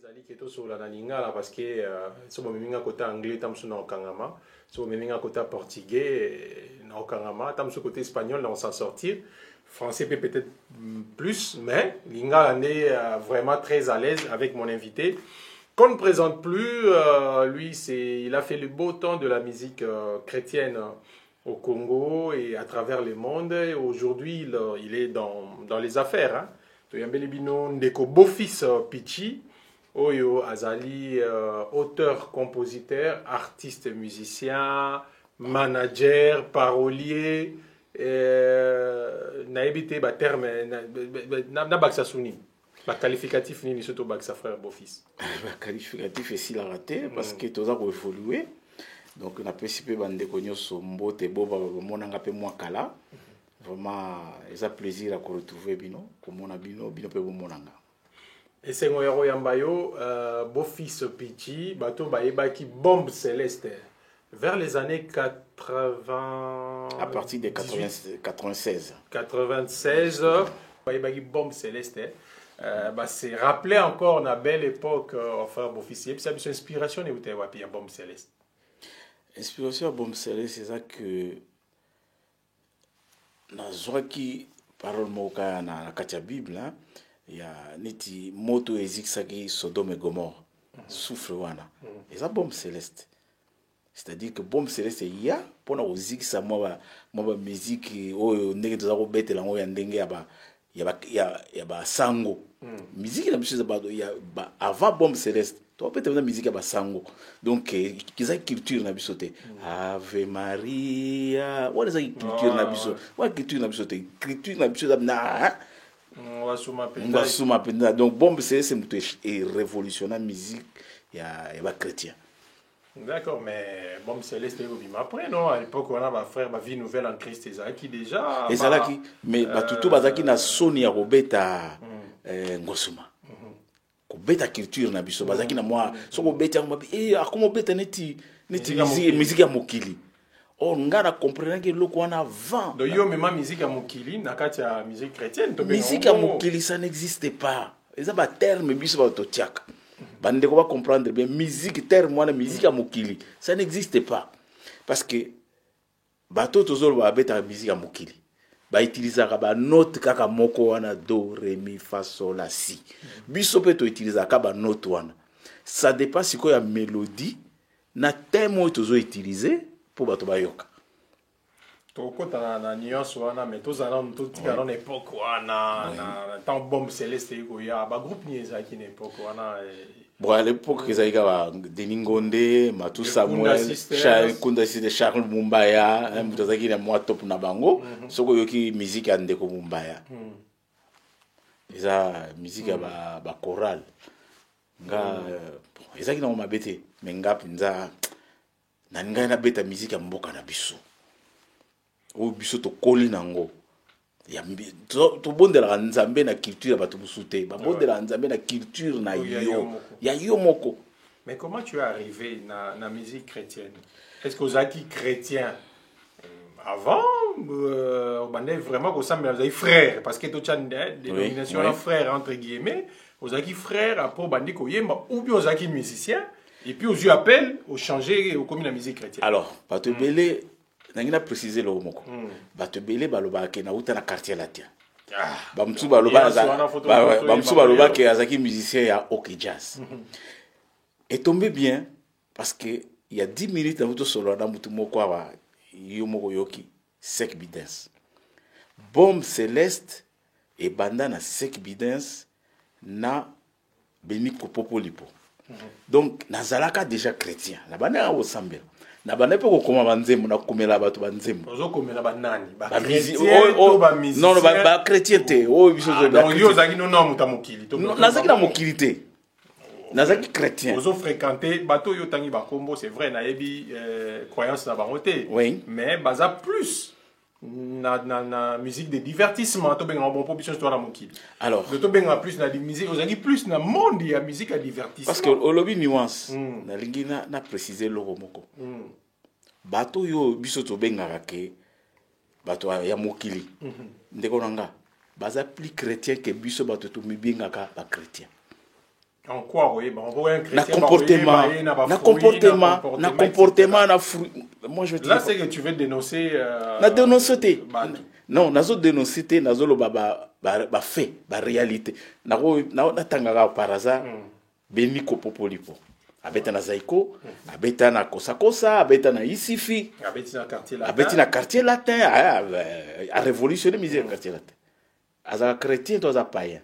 ezali keto sola na lingala parce que so bomeminga côté anglais tamsu na okangama, so bomeminga côté portugais na okangama, tamsu côté espagnol on s'en sortir. Français peut-être plus, mais lingala est vraiment très à l'aise avec mon invité. Qu'on ne présente plus, lui il a fait le beau temps de la musique chrétienne au Congo et à travers le monde. Aujourd'hui, il est dans les affaires. Hein. Toyambele bino ndeko beau-fils Pichi, Oyo Azali, auteur, compositeur, artiste, musicien, manager, parolier, naebite ba terme na baksa suni. Ba qualificatif ni surtout baksa frère beau-fils. Ba qualificatif est la raté parce que toza ko évoluer. Donc na principe bande konyo sombo te bo ba monanga pe moi kala. Vraiment, c'est un plaisir à retrouver bino, comme on a bino pe monanga. Et c'est un héros yambayo, beau-fils Pichi, bateau baïbaki bombe céleste. Vers les années 80. À partir de 96. 96, baïbaki bombe céleste. C'est rappelé encore la belle époque, enfin, beau-fils. Et puis ça, c'est une inspiration, et vous avez bombe céleste. Inspiration à bombe céleste, c'est ça que. Nazwaki parole moka na katia Bible ya niti moto ezikisaki Sodome et Gomorre souffle wana eza bombe céleste, c'est-à-dire que bombe céleste ya pona ozikisa moi ba musique oyo ndenge toza ko betela ngo ya ndenge ya ba sango musique na biso ya avant bombe céleste to peut-être na musique ya ba sango donc kiza culture na biso te Ave Maria wala za culture na biso wala culture na biso te culture na biso na on va suma penda donc bombe céleste c'est révolutionner musique ya ba chrétien. D'accord, mais bombe céleste après non à l'époque on a ma frère ma vie nouvelle en Christ ezaki déjà ezalaki mais batutu bazaki na soni ya robeta ngosuma beta culture na biso bazaki na moi soko beta akoma beta neti musique ya mokili oh ngana comprendre que loko wana avant donc yo même musique ya mokili na kati ya musique chrétienne to musique ya mokili ça n'existe pas eza ba terme biso ba to tiaka bande ko ba comprendre bien musique terme wana musique ya mokili ça n'existe pas parce que bato tozolo ba beta musique ya mokili ba utilisaka ba note kaka moko wana do re mi fa sol la si biso pe to utilisaka ba note wana ça dépend siko ya mélodie na thème tozo utiliser pour bato ba yoka to kota na nuance wana mais to zana to tika na époque wana na temps bombe céleste ko ya ba groupe ni ezaki na époque wana bon à l'époque ils avaient gaba Denis Ngonde Matou Samuel Charles Mumbaya mutazaki na moi top na bango soko yoki musique ya ndeko Mumbaya eza musique ya ba chorale nga ezaki na mabete menga pinza na nga na beta musique ya mboka na biso o biso to koli nango ya to bondela nzambe na culture ba to musute ba bondela nzambe na culture na yo moko. Mais comment tu es arrivé na musique chrétienne? Est-ce que vous êtes chrétien avant on est vraiment comme ça mais vous êtes frère parce que tu as une dénomination de frère entre guillemets vous êtes frère après bandi ko yemba ou bien vous êtes musicien et puis aux appel au changer au comme la musique chrétienne. Alors pas te belé nangina préciser le moko bato belé baloba ke na uta na quartier latin bamsu baloba ke azaki musicien ya OK Jazz et tombé bien parce que il y a 10 minutes dans votre solo na mutu moko wa yo moko yoki Sek Bidens bombe céleste et banda na Sek Bidens na Beni Kopopolipo donc nazalaka déjà chrétien la banda au sambela na bana pe ko koma banzembo na komela bato banzembo ozo komela banani ba chrétien non ba chrétien te o biso zo donc yo zaki non mutamokili to nazaki na mokilité nazaki chrétien ozo fréquenter bato yo tangi ba kombo c'est vrai na yebi croyance na bangote oui mais baza plus na musique de divertissement to benga bon proposition histoire na mokili alors to benga plus na musique ozaki plus na monde ya musique à divertissement parce que au lobby nuance na lingi na préciser loko moko bato yo biso to benga ke bato ya mokili ndeko nanga baza plus chrétien que biso bato to mibinga ka ba chrétien En quoi, oui, bon, on voit un chrétien. Na comportement, na fruit. Moi, je là, c'est que tu veux dénoncer. Na dénoncer. Non, nazo dénoncer, nazo lo ba fait, ba réalité. Na tangaka par hasard, beni ko popolipo. Abeta na Zaiko, abeta na Kosakosa, abeta na Isifi, abeta na quartier latin, a révolutionné musique quartier latin. Aza chrétien, toi aza païen.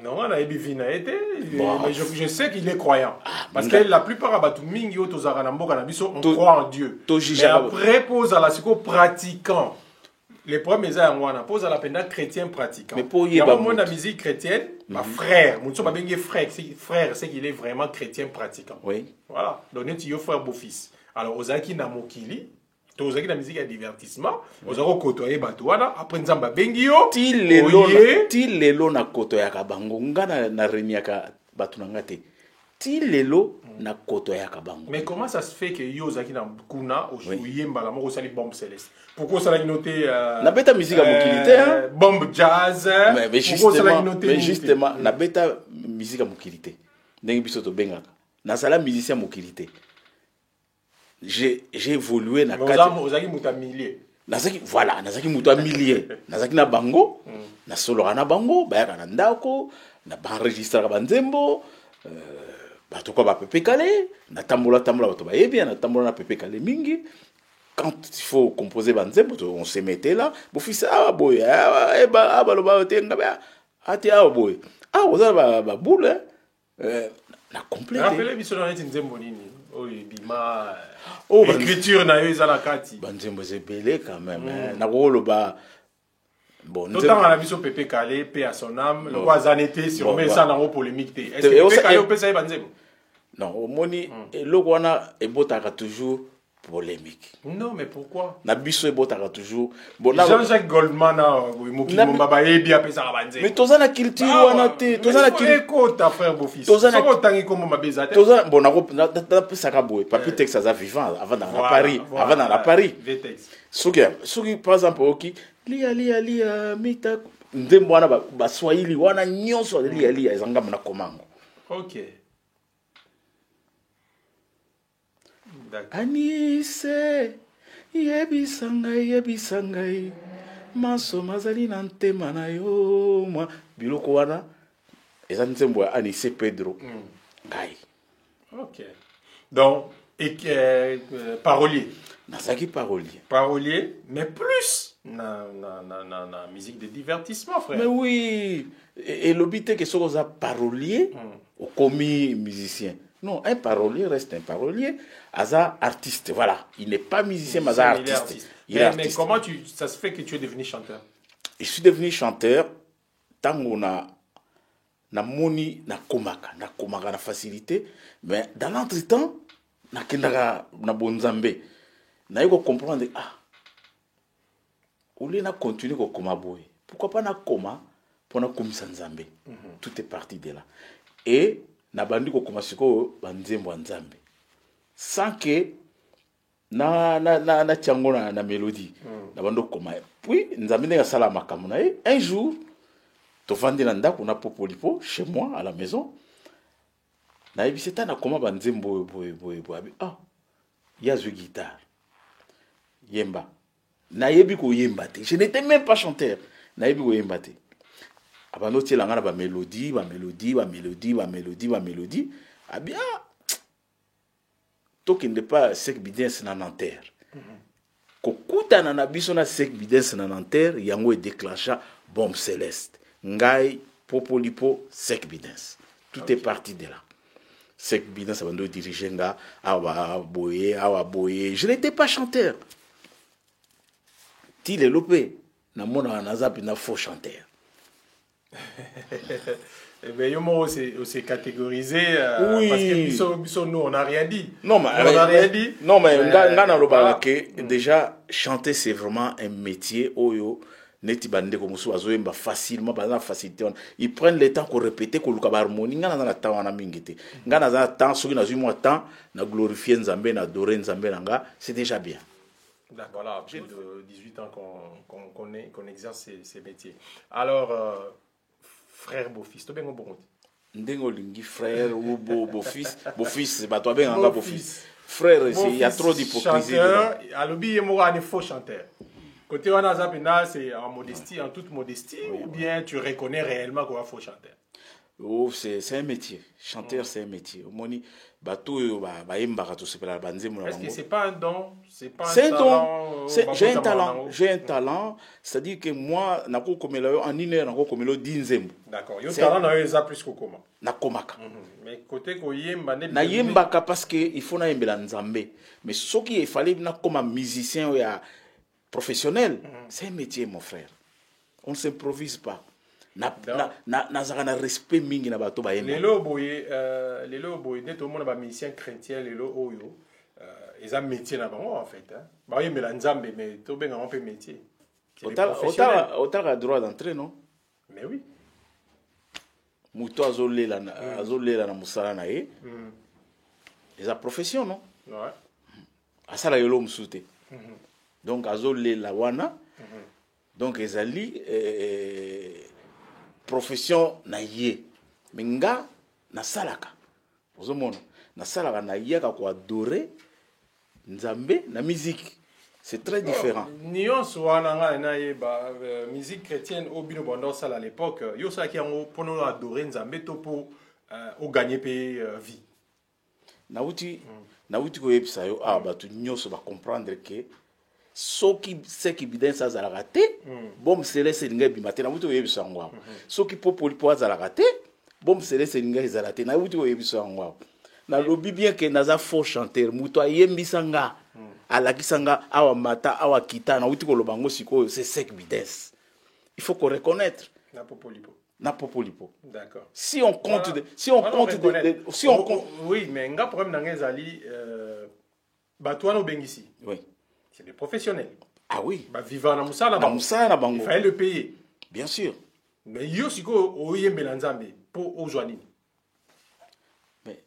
Non, on a Ebivina été, mais je sais qu'il est croyant. Parce que la plupart de Batumingi, on croit en Dieu. Mais après, pose à la pratiquant. Les premiers gens, pose à la peine chrétien pratiquant. Il y a un monde de musique chrétienne, ma frère, mon frère, c'est qu'il est vraiment chrétien pratiquant. Oui. Voilà. Donc, il y a un frère beau-fils. Alors, Ozaki Namokili, Ozaki la musique à divertissement, Ozaki Kotoye Batouana, après Nzamba Bengio, Ti lelo na kotoyaka bango, nga na reniaka batunangate. Ti lelo na kotoyaka bango. Mais comment ça se fait que Yozaki na Kuna, Oyemba, la mort sali bombe céleste? Pourquoi ça l'a noté na beta musique à mokilité, hein? Bombe jazz. Mais justement, na beta musique à mokilité. Ndenge biso to bengaka. Na sala musicien mokilité. J'ai évolué na Ozaki muta millier. Voilà, nazaki muta millier. Nazaki na bango, na solo na bango, bayaka na ndako, na ba enregistrer ba nzembo, bato ko ba pepe kale, na tambola bato ba yebi, na tambola na pepe kale mingi. Quand il faut composer ba nzembo, on se mettait là, bo fils boy, loba tenga ba, ati boy. Oza ba boule, na compléter. Rappelez biso na nzembo nini? Bima écriture na yo eza na kati banzembo zebele quand même na koloba bon tout temps na biso pepe kale pe à son âme le quoi zanete sur mais ça na polémique te est-ce que pepe kale peut ça banzembo non omoni eloko wana ebotaka toujours polémique. Non, mais pourquoi? Nabiso ebotaka toujours. Jean-Jacques Goldman mais toza na culture wana te, toza na culture ta frère beau fils. Toza na tangi comme mabeza te. Toza bon na pesaka boy, papi Tex aza vivant avant dans Paris, avant dans Paris. Soki par exemple oki lia mita ndembo wana ba Swahili wana nyonso lia ezanga na komango. OK. Anise yebisa ngai maso mazali na ntema na yo mwa biloko wana eza nzembo ya Anise Pedro ngai. OK. Donc parolier. Nazaki parolier mais plus na musique de divertissement frère. Mais oui, et l'obité que sokoza parolier au commis musicien. Non, un parolier reste un parolier. Aza artiste, voilà. Il n'est pas musicien, mais artiste. Mais comment ça se fait que tu es devenu chanteur? Je suis devenu chanteur tant qu'on a moni na komaka na facilité, mais dans l'entretemps na kendaka na bonzambe. Na yeko comprendre au lieu na continuer ko koma boy. Pourquoi pas na koma pour na komisa nzambe. Tout est parti de là. Et na bandi ko komasiko banzembo nzambe sans que na tiango na mélodie na bando koma puis nzambe nga sala makambo na un jour to vandi na ndako na popolipo chez moi à la maison na ebiseta na koma banzembo boy il y a guitare yemba na yebi ko yemba te, je n'étais même pas chanteur na yebi ko yemba te. Abando ti langa na ba mélodie. Ah bien. Tokende pas sek bidens na Nanterre. Kokuta na biso na sek bidens na Nanterre, yango e déclencha bombe céleste. Ngai popolipo sek bidens. Tout est parti de là. Sek bidens abando diriger nga awa boye. Je n'étais pas chanteur. Ti le lopé na mona na zapi na faux chanteur. Mais yo c'est catégorisé oui. Parce que nous on n'a rien dit. Non mais on n'a rien dit. Non mais ngana lobala que déjà chanter c'est vraiment un métier oyo neti bande ko musu azoyemba facilement par la facilité. Ils prennent le temps pour répéter ko luka ba harmonie ngana na temps wana mingité. Ngana za temps soki na zui moi temps na glorifier Nzambe na adorer Nzambe nanga, c'est déjà bien. Voilà, j'ai de 18 ans qu'on exerce ces métiers. Alors frère beau-fils, tu bien bon. Ndengo lingi frère ou beau-fils. Beau-fils, c'est pas toi bien, beau-fils. Frère, il y a trop d'hypocrisie. Chanteur, alobi moi un faux chanteur. Côté wana zapina, c'est en modestie, en toute modestie, ou bien tu reconnais réellement qu'on est faux chanteur? Oh, c'est un métier. Chanteur, c'est un métier. Moni, bateau, est-ce que c'est pas un don? C'est pas un talent? J'ai un talent. J'ai un talent. C'est-à-dire que moi, nako komelo en ine nako komelo dinzembo. D'accord. Yo talent na yo plus que comment? Na komaka. Mais côté ko yemba na yembaka parce que il faut na yembela nzambe. Mais ce qui il fallait na comme un musicien ou professionnel, c'est un métier mon frère. On ne s'improvise pas. Na respect mingi na bato ba yemba. Lelo boye net au monde ba musicien chrétien lelo oyo ils ont métier na bango en fait hein. Ba yembela nzambe mais to benga on peut métier. Autant droit d'entrée non? Mais oui. Muto azolela na musala na ye. Les profession non? Ouais. Asala yolo musute. Donc azolela wana. Donc ezali profession na ye. Menga na salaka. Ozomona na salaka na ye ka ko adorer nzambe na musique. C'est très différent. Nuance wana na ye ba musique chrétienne au bino bondo sala à l'époque yo ça qui en pour nous adorer nzambe to pour au gagner payer vie. Na uti ko yebisa yo batu nyonso ba comprendre que soki seki bidensa za la raté bom selese linga bimate na uti ko yebisa ngwa. Soki popoli po za la raté bom selese linga za raté na uti ko yebisa ngwa. Na lobi bien que naza faux chanteur muto ayembisa nga. Alakisanga awa mata awa kita na uti ko lobango siko c'est sec bides. Il faut qu'on reconnaître na popolipo. D'accord. Si on compte oui mais nga problème na ngezali batouano bengisi. Oui. C'est des professionnels. Ah oui. Ba vivant na musala bango. Il fallait le payer. Bien sûr. Mais yo siko oyembela nzambe po ozwani. Mais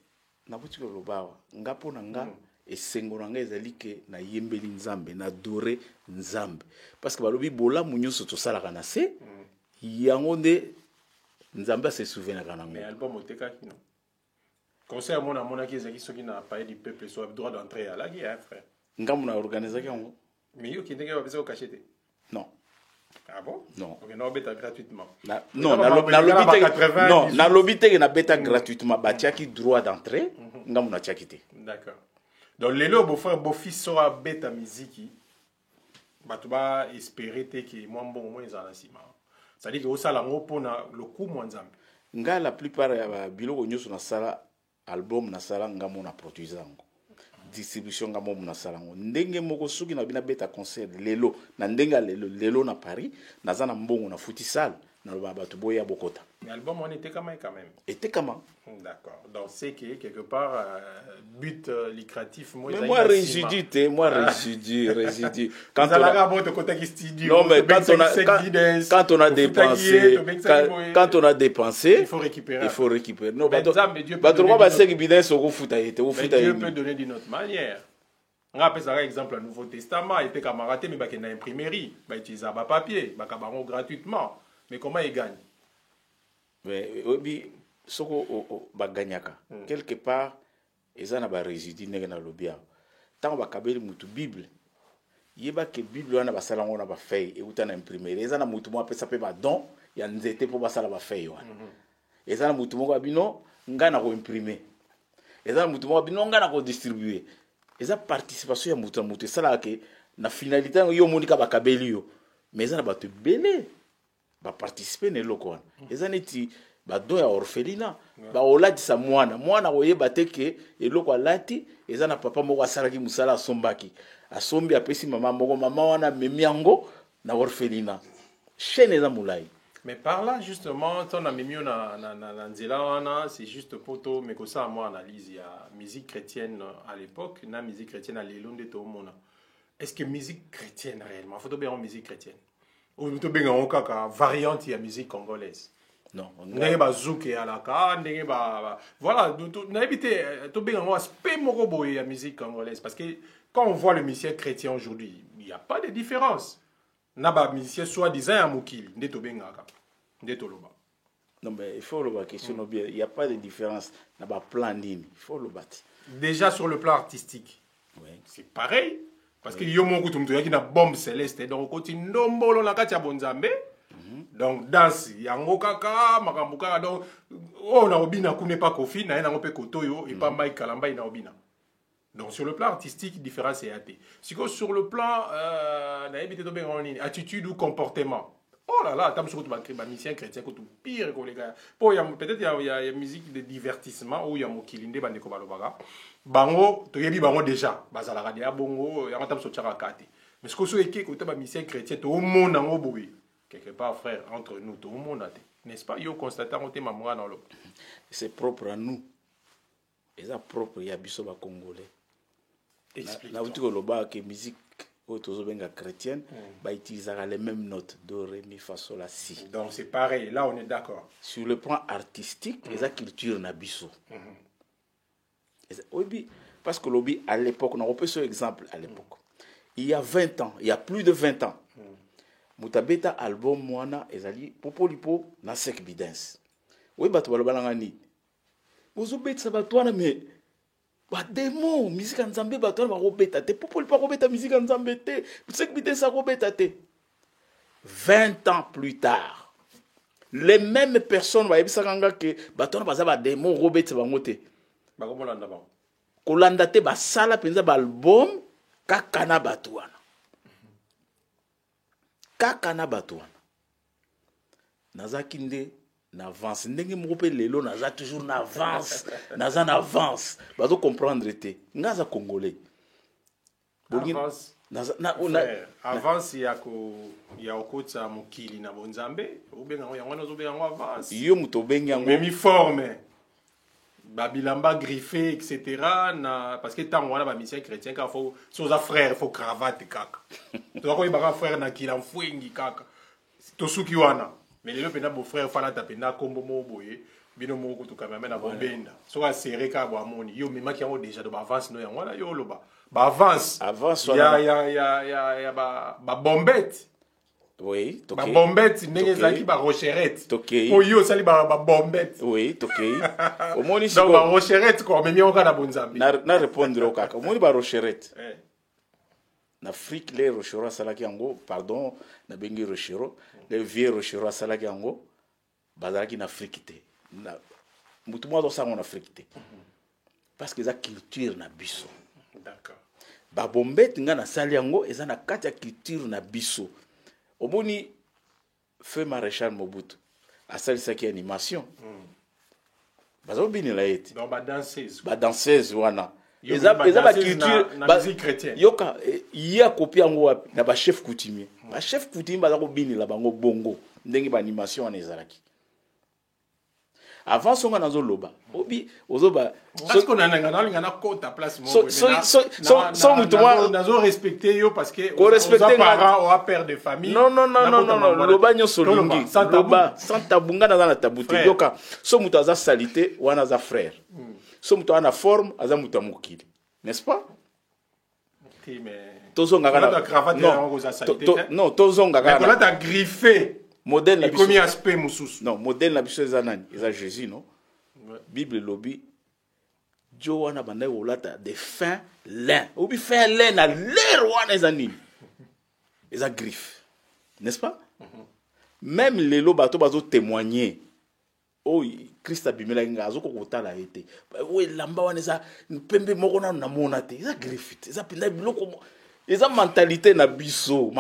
na buti ko lobawa nga pona nga et sengoranga ezali ke na yembeli nzambe na adore nzambe parce que balobi bola munyoso to sala kana se yango nde nzambe se souvenir kana ngo. Mais album oteka kino concert mona ki ezaki soki na paye du peuple soit droit d'entrée à la guerre frère ngamu na organiser kango. Mais yo ki ndenge ba pesa ko cacheter? Non. Ah bon? Non. OK, na beta gratuitement. Non, na lobite na beta gratuitement batiaki droit d'entrée ngamu na tiakite. D'accord. Donc lelo beau-fils sera beta musique batuba espérer que moi bon moins en sima. Ça dit que au sala ngopo na le coup moi nzambe. Nga la plupart ya biloko nyoso na sala album na sala ngamo na produisant. Distribution ngamo na sala ngo. Ndenge moko suki na bina beta concert lelo na ndenga lelo na Paris na zana mbongo na futisal na lo batu boya bokota. Mais l'album on était quand même. Était comment? D'accord. Donc c'est que quelque part but lucratif moi résidu. Quand on a dépensé il faut récupérer. Non, Dieu peut donner d'une autre manière. On appelle ça exemple le Nouveau Testament, il était camarade mais il y a une imprimerie, il utilise un papier, il y gratuitement. Mais comment il gagne? Mais soko baganyaka quelque part ezana ba résidu ndenge na lobia tant bakabeli mutu bible yeba ke bible wana basala ngona ba feuille et utana imprimer ezana mutu mo apesa pe ba don ya nzete po basala ba feuille wana ezana mutu mo abino ngana ko imprimer ezana mutu mo abino ngana ko distribuer eza participation ya mutu sala ke na finalité yo monika bakabeli yo mais ezana ba te belé ba participer ne loko wana ezana ti bado ya orphelina ba olatisa mwana oyeba te ke eloko alati eza na papa moko asalaki musala asombaki asombi apesi mama wana memiango na orphelina chaîne eza mulai. Mais par là justement ton amimio na nzela wana c'est juste poto mais que ça moi analyse ya musique chrétienne à l'époque na musique chrétienne à lelonde to mona. Est-ce que musique chrétienne réellement faut bien en musique chrétienne ou to bien en kaka variante ya musique congolaise? Non, ndenge bazouke alaka ndenge voilà na évité to benga ngo aspect moko boye ya musique congolaise parce que quand on voit le musicien chrétien aujourd'hui il y a pas de différence na ba musicien soi-disant ya mokili nde to bengaka nde to loba Non, mais il faut le question. Il n'y a pas de différence. Il n'y a pas plan nini. Il faut le battre. Déjà sur le plan artistique, c'est pareil. Parce que yo mon kutum qui na bombe céleste donc koti ndombolo na kati ya bonzambe. Donc danse yango kaka makambuka donc on a obina kune pas kofi na na ngope kotoyo et pas Mike Kalamba ina obina. Donc sur le plan artistique différence est athée. Sur le plan na ebité to ben attitude ou comportement. Oh là là, tu as musicien chrétien qui est pire que les gars. Peut-être il y a musique de divertissement où il y a mon kilinde bande ko balobaga. Bango, tu yebi bango déjà. Bazala radia bongo, y a tam sotiara kati. Mais ce que soit que tu as musicien chrétien, tout le monde en boui. Quelque part frère entre nous tout le monde a. N'est-ce pas? Yo constatant on te mamoura dans l'eau. C'est propre à nous. Et ça propre ya biso ba congolais. Explique. Là où tu loba que musique chrétienne, bah, utilisera les mêmes notes do, ré, mi, fa, sol, la, si. Donc c'est pareil, là on est d'accord. Sur le plan artistique, et la culture n'a biso. Oui, parce que lobby à l'époque, on a repris ce exemple à l'époque. Il y a 20 ans, il y a plus de 20 ans, Mutabeta album Moana ezali popolipo na sek bidens. Oui, bah tu vas le balangani. Vous obéissez ça va toi mais ba démon musique en Zambie ba toi va robeta te popolipo robeta musique en Zambie te sek bidens ça robeta te. 20 ans plus tard, les mêmes personnes va yebisa kanga que ba toi ba démon robeta ba ngote. Ba ko molanda ba. Kolanda te ba sala penza ba album kakana batuana. Kakana batuana. Naza kinde n'avance. Ndenge moupe lelo naza toujours n'avance. Naza n'avance. Bazo comprendre te. Ngaza congolais. Avance. Avance ya okotsa mukili na bonzambe. Obenga yango nazo benga yango avance. Yo muto benga yango. Memi forme. Babilamba griffé, etc. Parce que tant on a mission chrétien, il faut sur un frère, il faut cravate kaka. Tu vois qu'il y a un frère na qui l'enfouingi kaka. Tout ce qui wana. Mais les gens beau frère fala tapena kombo mo boye. Bino mo ko to kamera na bombenda. So a serré ka bo amoni. Yo mema ki yango déjà de avance no yango la yo loba. Ba avance. Avance. Ya ba bombette. Oui, toké. Ba bombette ndenge zaki ba rocherette. Toké. Po yo sali ba bombette. Oui, toké. Au moins ici ba rocherette ko mais on na bonzambi. Na répondre au kaka. Au moins ba rocherette. En Afrique les rocheros salaki yango, pardon, na bengi rochero, les vieux rocheros salaki yango bazalaki na Afrique te. Na mutu mo do sa en Afrique te. Parce que za culture na biso. D'accord. Ba bombette nga na sali yango eza na kati ya culture na biso. Omoni feu maréchal Mobutu asalisaki animation bazo bini la eti donc ba danseuse wana eza ba culture na musique chrétienne yoka ya copie yango wapi na ba chef coutumier ba chef coutumier bazo bini la bango bongo ndenge ba animation wana ezalaki avant songa nazo loba obi ozoba parce qu'on a na kota place mo so mutumwa nazo respecter yo parce que ko respecter parents ou père de famille non loba nyoso lingi loba sans tabunga na tabuti yoka so mutu aza salité wana za frère so mutu ana forme aza mutu mukili n'est-ce pas mais tozonga non tozonga kana mais ta griffé modèle na biso premier aspect mususu non modèle na biso eza nani eza Jésus non Bible lobby jo wana banda olata de fin lin obi fin lin na l'air wana eza nini eza griffe n'est-ce pas même les lo bato bazo témoigner oh Christ abimela nga azoko kotala ete we lamba wana eza pembe moko na mona te eza griffe eza pinda biloko eza mentalité na biso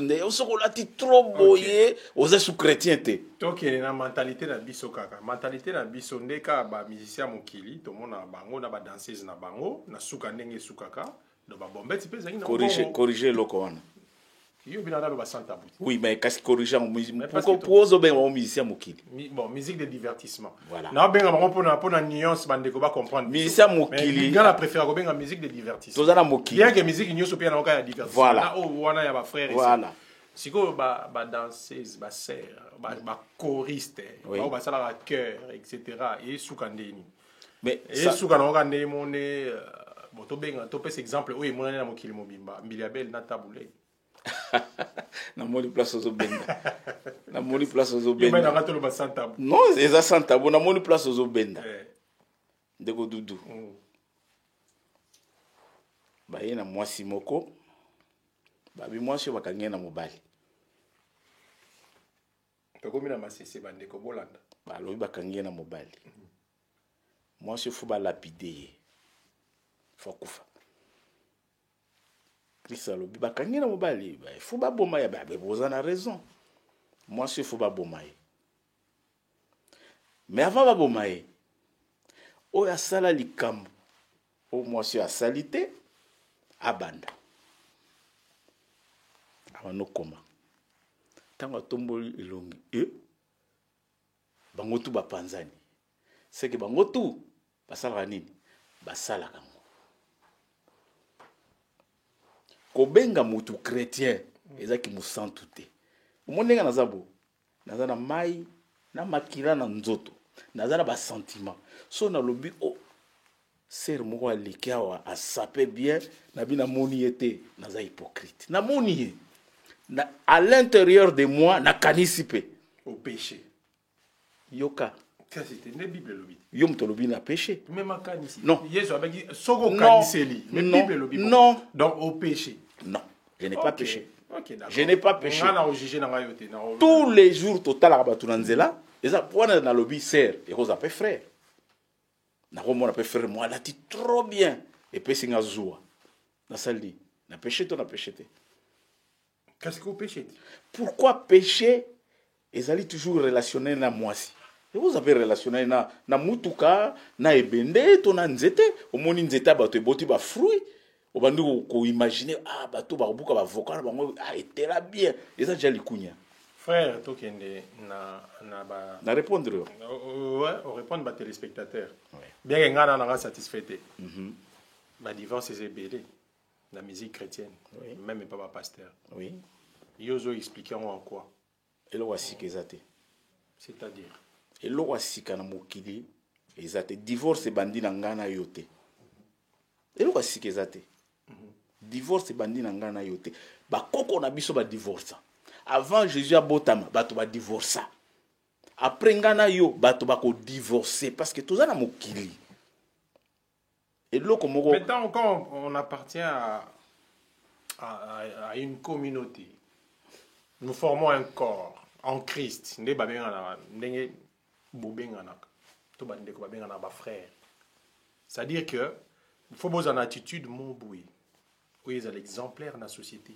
nde osoko lati trop boye oza sous chrétien te donc na mentalité na biso kaka mentalité na biso ndeka ba musicien mokili to mona bango na ba danseuse na bango na suka ndenge sukaka do ba bombette pe zangi na corriger loko wana yo binana lo ba santa buti oui mais qu'est-ce corriger pourquoi ozo ben ba musicien mokili bon musique de divertissement voilà na benga bango pona nuance bandeko ba comprendre musicien mokili nga la préfère ko benga musique de divertissement tozana mokili bien que musique nyoso pe na ka ya divertissement voilà na o wana ya ba frère voilà siko ba danseuse ba sœur ba choriste ba sala ba chœur etc et soukandeni mais et soukana ka ndé moné bon to benga to pese exemple o e mona na mokili mobimba mbiliabel na tabule namoni place ozobenda namoni place ozobenda yeba nanga ba santa non eza santa bo namoni place ozobenda ndeko dudu baye na mwasi moko babi mwasi bakangi na mobali tokomi na masese bandeko bolanda balobi bakangi na mobali mwasi fu balapide ye fa kufa Christ alobi bakangi na mobali fu baboma ya boza na raison mwasi fu baboma ye mais avant baboma ye oyo asala likambo o mwasi asali te abanda awanokoma ntango atomboli elongi bango tu bapanzani seke bango tu basalaka nini basalaka ngo kobenga mutu chrétien ezaki mosantu te omondenga naza bo naza na mai na makila na nzoto naza na basentiment so nalobi ser moko aleki awa asape bien nabi namoni ye te naza hypocrite namoni ye à l'intérieur de moi nakanisi pe au péché yoka c'était la Bible lobi yo mto lobi na péché même makanisi non yesu abaki soko kaniseli mais Bible lobi non donc au péché non je n'ai pas péché OK d'accord je n'ai pas péché ngana o juger na ngayo te na tous les jours total la batu na nzela eza pona na lobi ser et cause après frère na komona pe frère moi lati trop bien et puis singa zuwa na sali na péché to na péché te. Qu'est-ce que vous péchez? Pourquoi pécher ezali toujours relationné na mwasi? Et vous avez relationné na mutuka, na ebende, to na nzete, omoni nzete bato eboti ba fruit, obandi ko imaginer bato ba buka ba vocal bango etela bien. Eza déjà likunya. Frère, to kende na répondre. Ouais, on répond ba téléspectateurs. Bien que ngana na satisfait. Ba divorce c'est belé. La musique chrétienne, oui. Même pas ma pasteur. Oui. Yozo expliquons en quoi. Et le ezate. C'est-à-dire. Et le wasika na mokili ezate divorce bandi na ngana yote. Et le wasika ezate. Divorce bandi na ngana yote. Ba koko na biso ba divorce. Avant Jésus a botama bato ba divorce. Après ngana yo bato ba ko divorcer parce que toza na mokili. Maintenant, quand on appartient à une communauté, nous formons un corps en Christ. C'est-à-dire que il faut avoir une attitude mon boui. Oui, ils ont l'exemplaire dans la société.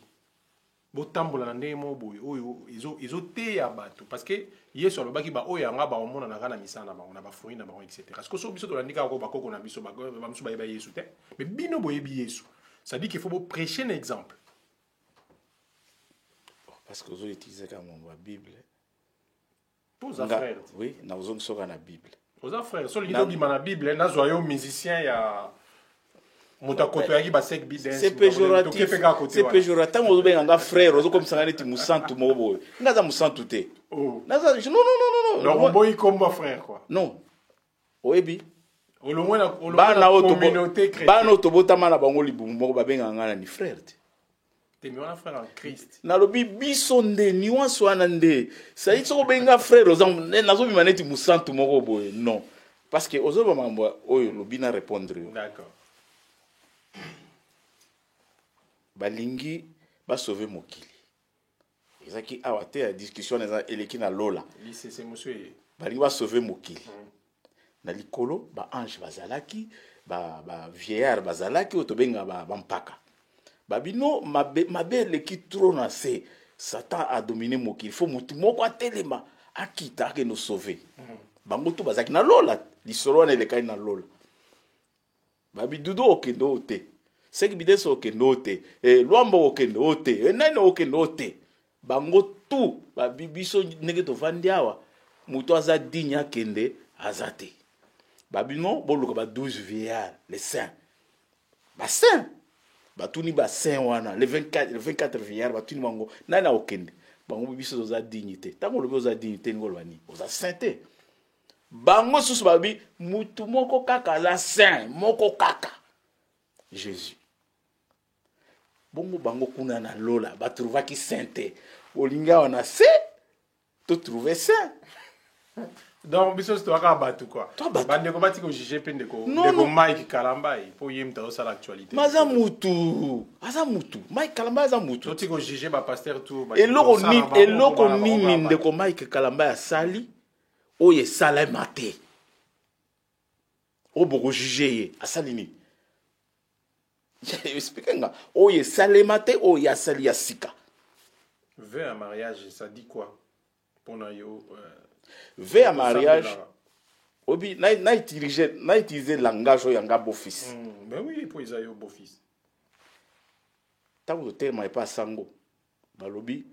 Botambola ndenge mo boy oyo izo te ya bato parce que yesu aloba ki ba oyo anga ba omona na kana misana ba ona ba fruit na ba etc. Parce que so biso to landika ko ba koko na biso ba msu ba yesu te mais bino boye bi yesu ça dit qu'il faut prêcher un exemple parce que vous utilisez comme la Bible pour za frère oui na ozong soka na Bible aux frères so lido bi na Bible na zo yo musicien ya c'est péjoratif. C'est péjoratif. Tant que vous frère, vous comme ça, vous musantu mobo. Ngaza musantu te. Non. Non. Boy comme ma frère quoi. Non. Oebi. Bana communauté chrétienne. Bana tobota mana bango libumu moko babenga ngana ni frère te. T'es mieux un frère en Christ. Na lobi bisonde nuance wana nde. Ça dit so benga frère ozam nazo bimaneti musantu moko boy. Non. Parce que ozo mambo oyo lobi na répondre. D'accord. Balingi ba sauver mokili ezaki awa te ya discussion eza eleki na lola c'est monsieur balingi ba sauver mokili na likolo ba ange bazalaki ba vieillard bazalaki otobenga ba mpaka babino mabe eleki trop na se Satan a dominé mokili faut mutu moko atelema akita ke no sauver bango to bazaki na lola lisolo na elekani na lola babidudo okendo te seki bideso okendo te lwambo okendo te nani okendo te bango tu babibiso ndenge tovandi awa mutu aza digne akende aza te babino boluka ba 12 vieillards les saints ba saints batuni ba saints wana les 24 vieillards batuni bango nani okende bango bibiso oza digne te tango lobi oza digne te ngolo bani oza saint te bango susu babi mutu moko kaka la saint moko kaka Jésus. bongo bango kuna na lola ba trouvaki sainte olinga wana se to trouver saint. Donc biso to aka batu quoi bande ko bati ko juger pe ndeko Mike Kalamba pour yemta au l'actualité maza mutu Mike Kalamba za mutu to ko juger ba pasteur tout ba eloko nini ndeko Mike Kalamba ya sali oye salamate o boko juger ye asali ni expliquez-nga oye salamate o ya sali ya sika vœu à mariage ça dit quoi pour na yo vœu à mariage obi na utiliser langage yanga beau-fils ben oui pour isa yo beau-fils tango tellement pas sango balobi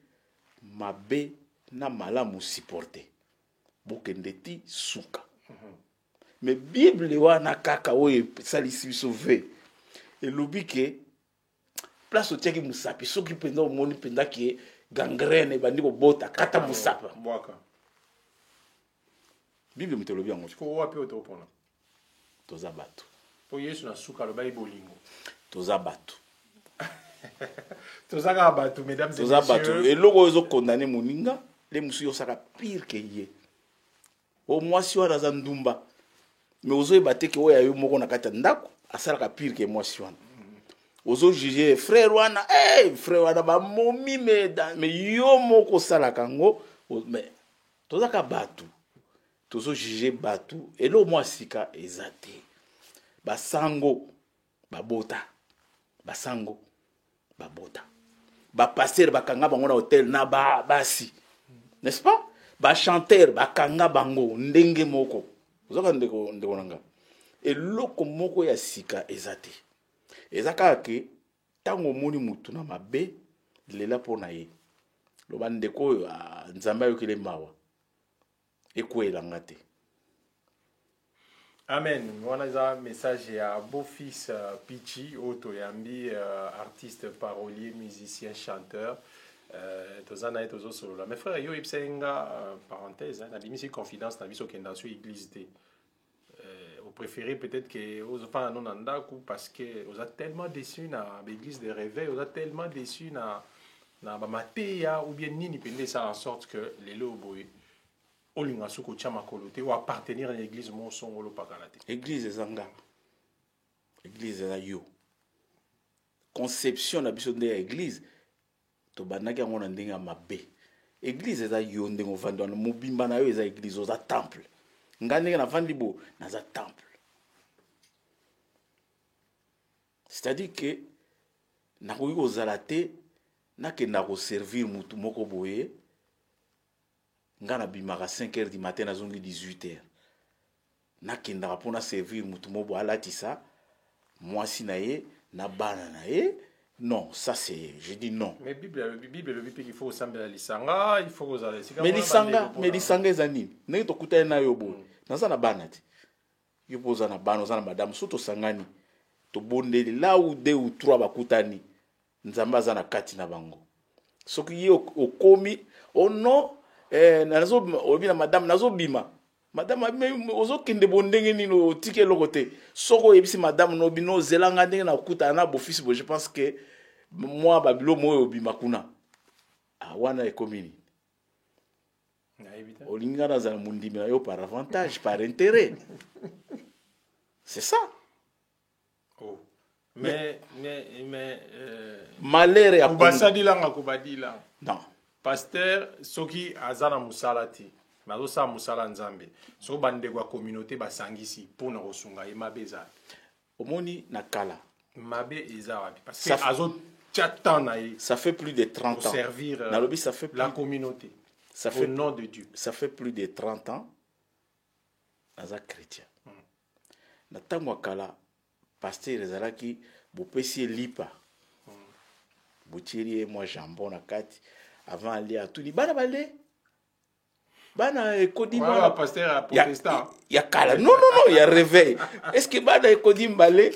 mabe na malamu supporter bokendeti suka mais bible wana kaka oye salisi biso vœu elobi ke place otiaki musapi soki mpenza omoni mpenza ke gangrène bandi kobota kata musapa bible mitolobi yango ko wapi otopona toza bato po yesu na suka lo bayi bolingo toza bato toza ka bato mesdames et messieurs toza bato eloko ozo condamner moninga le musu yo saka pire que ye o mwasi wana za ndumba mais ozo ebate ke oya yo moko na kata ndako asalaka pire que mwasi wana ozo juger frère wana frère wana ba momi mais yo moko salaka ngo mais toza ka bato tozo juger batu elo mwasika ezate basango babota basango babota ba passer bakanga bango na hotel na basi n'est-ce pas ba chanteur bakanga bango ndenge moko ozoka ndeko nanga eloko moko ya sika ezate ezaka ke tango moni mutu na mabe lela pona ye lo bandeko nzamba yo kile mawa amen. On a un message à beau-fils Pichi, auto yambi artiste, parolier, musicien, chanteur. Tozana et tozo solo. Mes frères, yo ipsenga parenthèse, na bimisi confidence na biso kenda sur église té. Au préféré peut-être que aux pas non andaku parce que on a tellement déçu na l'église de réveil, on a tellement déçu na ba matéya ou bien nini pende ça en sorte que les loboy olinga suko chama kolote ou appartenir à l'église mon son olo pakalate église zanga église na yo conception na biso de église to banaki ngona ndenga mabe église za yo ndengo vando na mobimba na yo za église za temple ngane na vandi bo na za temple c'est-à-dire que na ko yo zalate na ke na ko servir mutu moko boye ngana bimaka 5h du matin na zongi 18h nakendaka mpona servir mutu mobo alatisa mwasi na ye na bana na ye non ça c'est je dis non mais bible le bible qu'il faut osambela lisanga il faut kozala sika mais lisanga eza nini ndenge tokutani na yo boye naza na bana te yo poza na bana oza na madame so tosangani tobondeli là ou 2 ou 3 bakutani nzambe aza na kati na bango soki ye okomi oh non nazo obina madame nazo bima madame ozo kende bondenge nino tike lokote soko yebisi madame no bino zelanga ndenge na kuta na beau-fils bo je pense que moi babilo moyo bima kuna wana ekomini na éviter olinga na za mundimi na yo par avantage par intérêt c'est ça oh mais malheur ya kubasadilanga kubadila non pasteur soki azana musalati nazo sa musala nzambe so bande kwa communauté basangisi pona kosunga ye mabeza omoni na kala mabe eza wapi parce que azo tchatan na ye ça fait plus de 30 ans servir na lobi ça fait la communauté ça fait au nom de Dieu ça fait plus de 30 ans aza chrétien na tango kala pasteur ezalaki bopesi lipa botiri moi jambon na kati avant aller à tout bana balé bana ekodi moi pasteur à protestant ya kala non il y a réveil est-ce que bana ekodi balé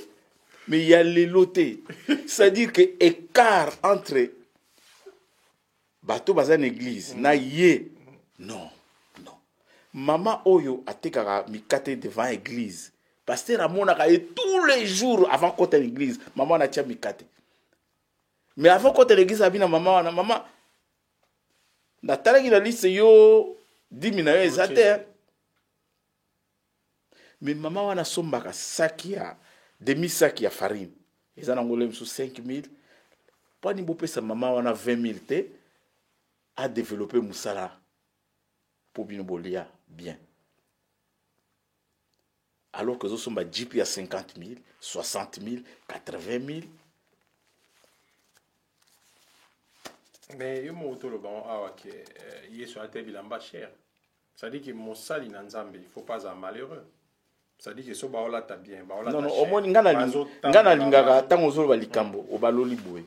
mais il y a les lotés c'est-à-dire que écart entre bato bazan église na ye non maman oyo atekaka mikate devant église pasteur amonaka et tous les jours avant côté l'église maman na tia mikate Mais avant quand l'église a vu na maman na talaki la liste yo 10 000 ezate. Mais maman wana sombaka saki ya demi sac ya farine. Ils en ont ngolé sous 5 000. Pas ni bopé sa maman wana 20 000 te a développé musala pour bino bolia bien. Alors que les autres sont JP à 50 000, 60 000, 80 000. Mais il y a il est sur la table, il est cher. Ça dit que mon sali il ne faut pas être malheureux. Ça dit que ce baola ta bien. Non, non, au moins, ngana lingaka, tant aux autres likambo, au baloli boué.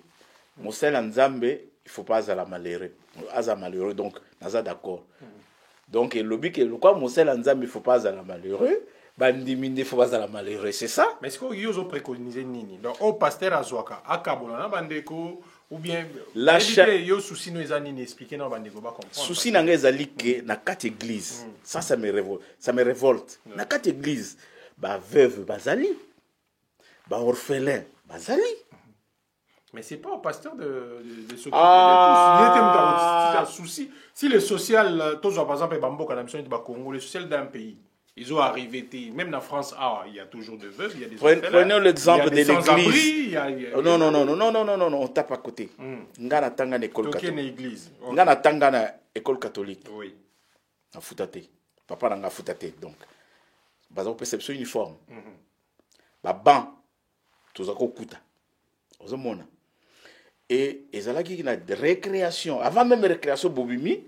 Mon sali en Zambé, il faut pas être malheureux. Malheureux, donc, naza d'accord. Donc, le but que le quoi, mon sali en Zambé, il faut pas être malheureux. Bandiminde, il faut pas être malheureux, c'est ça? Mais est-ce que vous avez préconisé Nini? Donc, au pasteur Azouaka, à Kabola, bandeko. Ou bien yo souci nous ezani expliquer na bandeko ba comprendre souci na ngezali ke na quatre église ça me révolte na quatre église ba veuve bazali ba orphelin bazali mais c'est pas au pasteur de s'occuper de tous souci si le social tous par exemple bamboka na mission de Congo le social d'un pays ils ont arrivé, même en France, il y a toujours des veuves, il y a des prenons l'exemple de l'église. Non, on tape à côté. Ngana tanga na école catholique. Ngana tanga na école catholique. Oui. Na futate. Papa na nga futate donc. Baza perception uniforme. Ba ban tozako kuta. Ozomona. Et ezalaki na récréation, avant même récréation bobimi.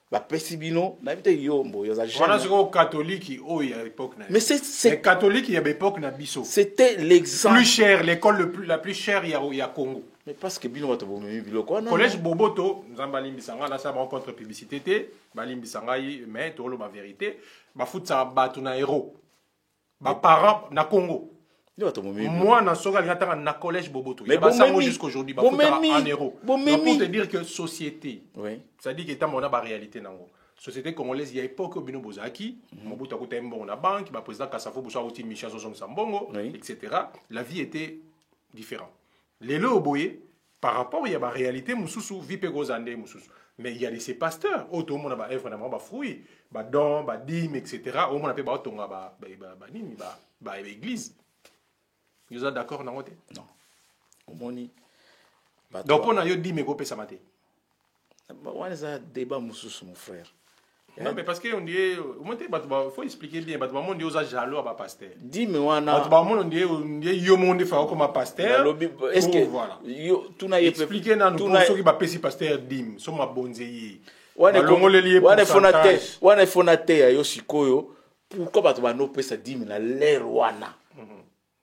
Ba pesibino na bité yombo yoza jeune. On a catholique à l'époque na. Mais c'est catholique il y a l'époque na biso. C'était l'exemple plus cher, l'école la plus chère il y a Congo. Mais parce que bino bato bomi biloko na. Collège Boboto, nzamba limbisanga na ça ba contre publicité té, ba limbisanga mais to lo ma vérité, ba foot ça bato na héros. Ba parents na Congo. Moi, na soga na collège Boboto. Il y a pas ça jusqu'aujourd'hui. Bah, en héros. Donc, pour te dire que société, ça dit que t'as mon réalité nango. Société congolaise, il y a époque où bino bozaki, Mobutu a coûté un bon na banque, bah président Kassafo Boussa outil Michel Sosong Sambongo, etc. La vie était différente. Les lots boye, par rapport il y a la réalité mususu vipe gozande mususu. Mais il y a des pasteurs, auto monde ba vraiment ba fruit, ba don, ba dim, etc. Au monde appelle ba tonga ba église. Vous êtes d'accord dans votre? Non. Omoni. Donc on a eu dit mais go pesa maté. On a un débat mon frère. Non mais parce que on dit faut expliquer bien parce que on dit aux jaloux à pasteur. Dis mais wana. Parce que on dit yo monde faire comme pasteur. Est-ce que voilà. Yo tout na expliquer dans nous pour ceux qui va pesi pasteur dim, so ma bonzei. Wana fonate ya yo sikoyo pourquoi bato ba no pesa dim na l'air wana.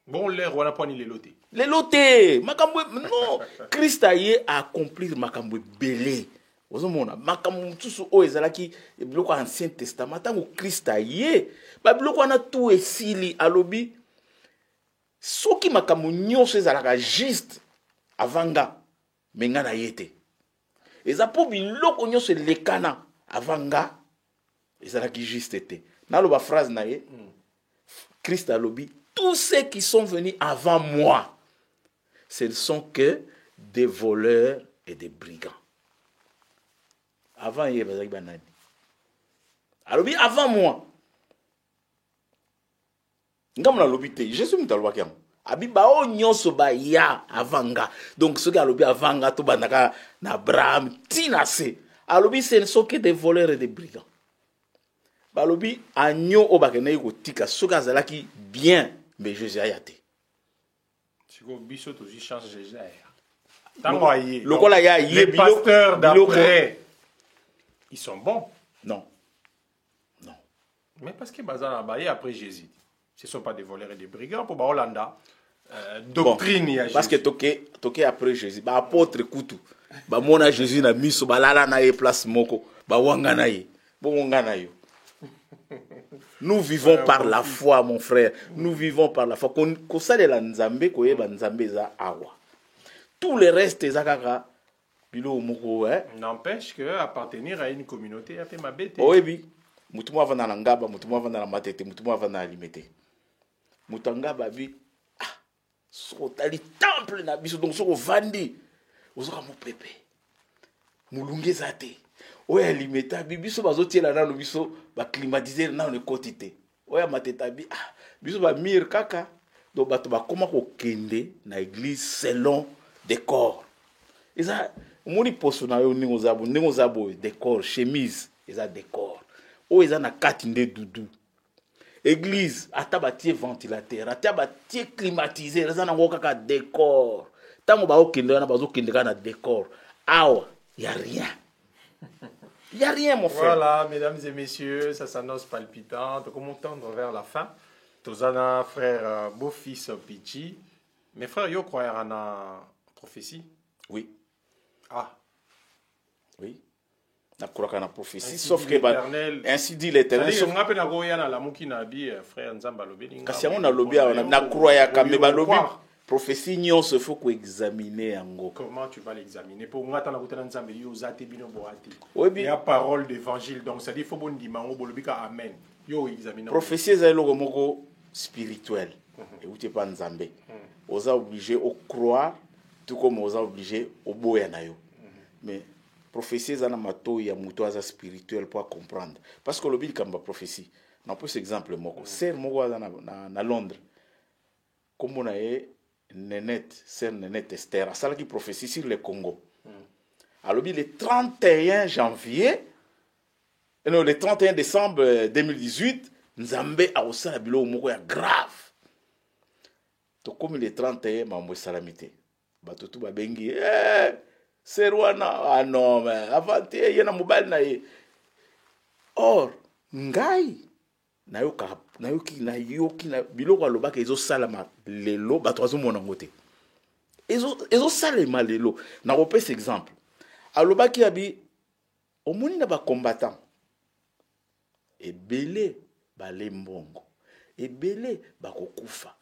Bon, l'air, on a pas ni les lotés. Les lotés, non, Christ a accompli Makambo belé. Vous avez Makambo tout ce qui est bloqué dans l'Ancien Testament. Tant que Christ a bloqué on a tout et sili à l'obi. Ce qui Makambo nyon c'est la juste avanga, mais ngana yete. Et ça pour biloko nyon c'est le cana avanga, et ça la qui juste était. Dans la phrase naie, Christ a l'obi. Tous ceux qui sont venus avant moi, ce ne sont que des voleurs et des brigands. Avant, il y avait des banani. Alors, avant moi, Jésus m'a dit abi bao nyonso ba ya avanga. Donc ceux qui ont avanga to banaka na Abraham tinase. Alors, ce ne sont que des voleurs et des brigands. Balobi agno obakene ko tika soka zalaki bien. Mais Jésus a été. Si vous avez aussi chance Jésus. Les pasteurs d'après, ils sont bons. Non. Mais parce que Bazan a après Jésus. Ce ne sont pas des voleurs et des brigands pour Hollanda. Doctrine. Parce que toqué après Jésus. Apôtre Koutou. Mona Jésus na miso balala na place moko. Wangana ye. Wangana yo. Nous vivons par la foi, mon frère. Nous vivons par la foi. Tout le reste, n'empêche que appartenir à une communauté a fait ma bête. Oui. Mutumwa vana na ngaba, mutumwa vana na matete, mutumwa vana na limete. Mutangaba bi so tali temple na biso donc so vandi. ozoka mopepe mulunge eza te oyo alimeta biso bazotiela nano biso baclimatiseur nano ekoti te oyo amateta biso bamire kaka donc bato bakoma kokende na église selon décor eza omoni poso na yo ndenge oza boye décor chemise eza décor oyo eza na kati nde dudu église ata batie ventilateur ata batie climatiseur eza nango kaka décor ntango baokende wana bazokende kaka na décor awa y a rien. Il n'y a rien, mon frère. Voilà, mesdames et messieurs, ça s'annonce palpitant. Donc, on tendre vers la fin. Tozana, frère, beau-fils, Pichi. Mes frères, yo croyez à la prophétie? Oui. Ah. Oui. Na croire à la prophétie. Sauf que, ainsi dit l'Éternel. C'est-à-dire, on rappelle la mouki na bi, frère Nzamba Lobé. Kasi on a lobby, na croire à Kameba Lobby. Prophétie n'y se faut qu'examiner en gros. Comment tu vas l'examiner? Pour moi, tu as oui, il y a parole d'évangile. Donc, ça dit qu'il faut bon dire, amen. Yo examiner. Prophétie, c'est le spirituel. Et où tu pas Nzambé. Vous êtes obligé de croire, tout comme vous êtes obligé de boire. Mais prophétie, c'est un mato ya muto aza spirituel pour comprendre. Parce que le bil kamba prophétie. On peut exemple moko. C'est moko na Londres. Comme on a Nenette, sœur Nenette Esther, a salaki prophétie sur le Congo. Alors, le 31 janvier, non, le 31 décembre 2018, Nzambe a aussi la bilo moko ya grave. Donc, comme le 31, mambo salamité. Batotu babengi, c'est Rwanda. Ah non, mais avant, il y a un mobile na ye. Or, ngai, nayoki na biloko alobaka ezosalama lelo bato bazomona ngo te ezosalema lelo na kopesa exemple alobaki abi omoni na bacombattant ebele balembongo ebele bakokufa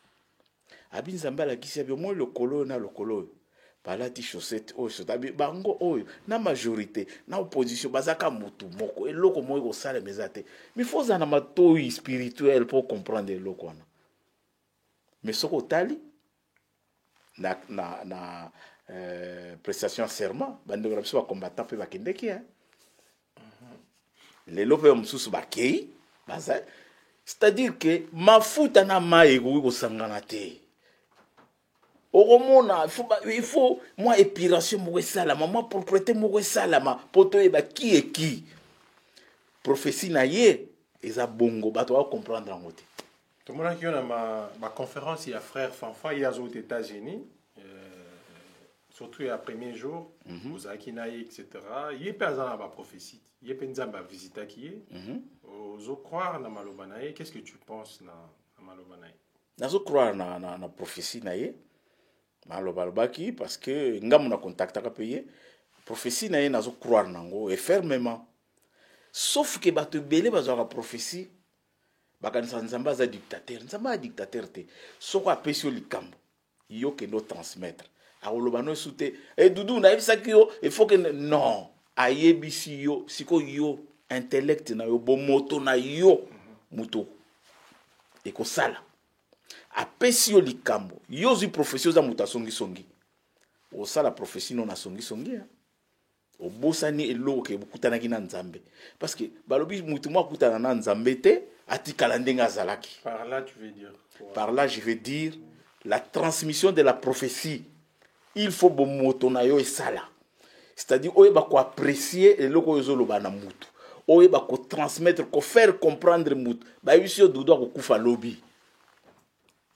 abi Nzambe alakisi abi omoni lokolo na lokolo balati chaussette oyo sotabi bango oyo na majorité na opposition bazaka mutu moko eloko moyo ko sala mezate mais faut za na matoi spirituel pour comprendre eloko wana mais soko tali na prestation serment bande ko biso ba combattant pe bakendeki lelo pe msusu bakei baza c'est-à-dire que mafuta na mai ko sangana te. Il faut moi épiration moi salama moi propriété moi salama poto eba qui est qui prophétie na ye eza bongo bato va comprendre en côté tout le monde qui a ma conférence il y a frère Fanfa il y a aux États-Unis surtout le premier jour aux Akinaï etc il est pas dans la prophétie il est pas Nzamba visiter qui est aux croire na malobanaye qu'est-ce que tu penses na malobanaye nazo croire na prophétie na ye malobaki parce que ngamu na contactaka payer prophétie na ye nazo croire nango et fermement sauf que bato belé bazwa prophétie bakanisa Nzamba za dictateur Nzamba dictateur te soko apesi likambo yo ke no transmettre akoloba no soute et dudu na yebisaki yo il faut que non ayebisi yo siko yo intellect na yo bomoto na yo muto ekosala apesi yo likambo yo zi prophétie za muta songi o sala prophétie non na songi obosani eloko ke bukutanaki na Nzambe parce que balobi mutu mo akutana na Nzambe te atikala ndenga zalaki. Par là tu veux dire par là je veux dire la transmission de la prophétie il faut bomoto na yo esala c'est-à-dire oyeba ko apprécier eloko ezoloba na mutu oyeba ko transmettre ko faire comprendre mutu ba yusio dudu ko kufa lobi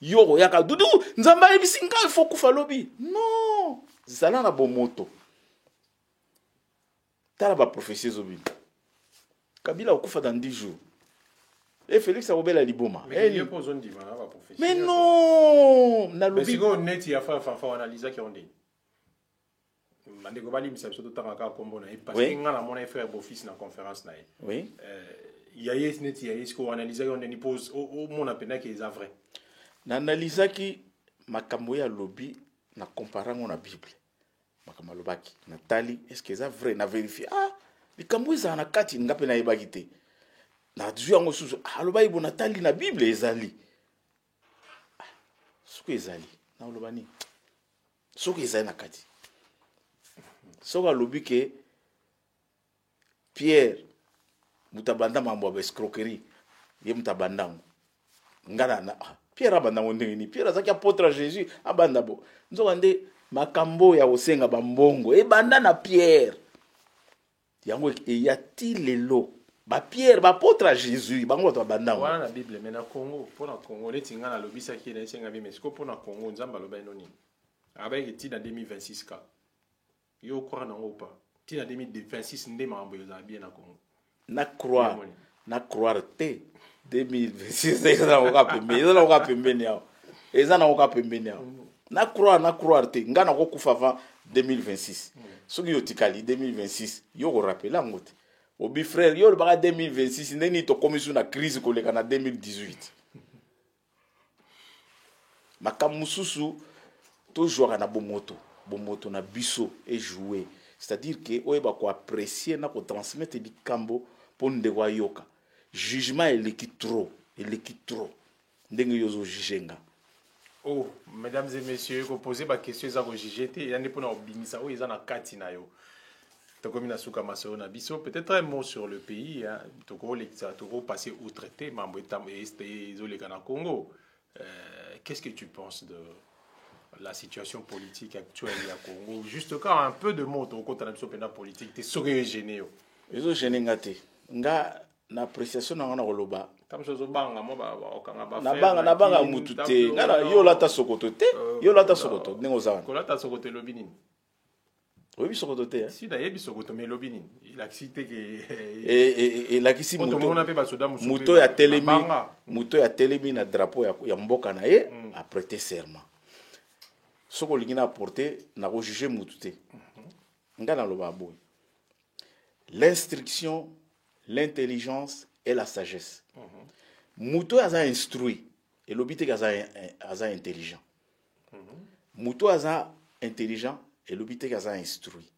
yo yaka dudu Nzamba ebisinga il faut kufa lobi non zala na bomoto tala ba prophétie zobi Kabila okufa dans 10 jours et Félix Abobela liboma mais non na lobi mais si on net ya fa analyser qui on dit mande ko bali misa surtout tanga kombo na parce que ngana mon frère beau fils na conférence na oui il y a yes net il y a yes ko analyser on dit pose au mon appena qui est vrai na analyser ki makambo ya lobby na comparango na Bible makambo lobaki na tali est-ce que c'est vrai na vérifier likambo za na kati ngape na yebaki te na dzu yango susu alobai bona tali na Bible ezali suko ezali na lobani suko ezali na kati soka lobi ke Pierre mutabanda mambo ba escroquerie ye mutabanda ngana na Pierre abanda ndenge Pierre azaki apôtre Jésus abanda bo nzokande makambo ya osenga bambongo e banda na Pierre yango e yati lelo ba Pierre ba apôtre Jésus bango to banda wana na Bible mais na Congo pour na Congo leti ngana lobisa ki na esenga bi mais pour na Congo nzamba loba noni avec ti na 2026 ka yo croire nango pas ti na 2026 nde mambo yo za bien na Congo na croire te 2026 eza na pembeni yao na croire te ngana ko kufa avant 2026 soki yo tikali 2026 yo ko rappeler ngote obi frère yo le baka 2026 ndeni to komisu na crise koleka na 2018 makamususu to jouer na bomoto na biso et jouer c'est-à-dire que oyeba ko apprécier na ko transmettre di kambo pour ndeko yoka jugement eleki trop ndenge yozo jugenga. Oh, mesdames et messieurs, vous posez ma question za ko juger te ya ndepona obimisa o eza na kati na yo tokomina suka maso na biso peut-être un mot sur le pays hein toko passer outre te mambo ezoleka na Congo. Qu'est-ce que tu penses de la situation politique actuelle à Congo? Juste quand un peu de mots au côté de la politique, tu es gêné. Ezo gêné ngate. Nga na appréciation na koloba. Na banga mutute. Ngala yo lata sokoto te. Yo lata sokoto ndenge ozana. Ko lata sokoto lobini. Oui, sokoto te. Si da yebi sokoto me lobini. Il a cité que et la kisi muto ya telemi na drapeau ya mboka na ye a prêté serment. Soko lingina apporter na ko juger mutute. Ngana loba boy. L'instruction, l'intelligence et la sagesse. Muto aza instruit et l'obité aza intelligent. Muto aza intelligent et l'obité aza instruit.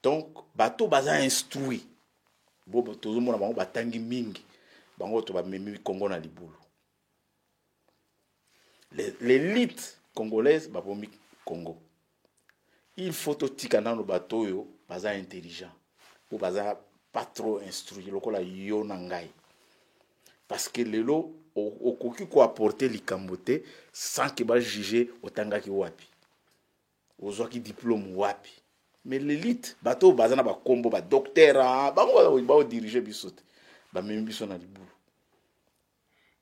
Donc bato baza instruit. Bo tozo mona bango batangi mingi. Bango to ba memi Congo na libulu. L'élite congolaise babomi Congo. Il faut tika na no bato yo baza intelligent. Ou baza pas trop instruit lokola yo na ngai parce que lelo okoki ko apporter likambote sans que ba juger otangaki wapi ozwaki diplôme wapi mais l'élite bato baza na ba kombo ba docteur bango ba diriger bisote ba memi biso na libulu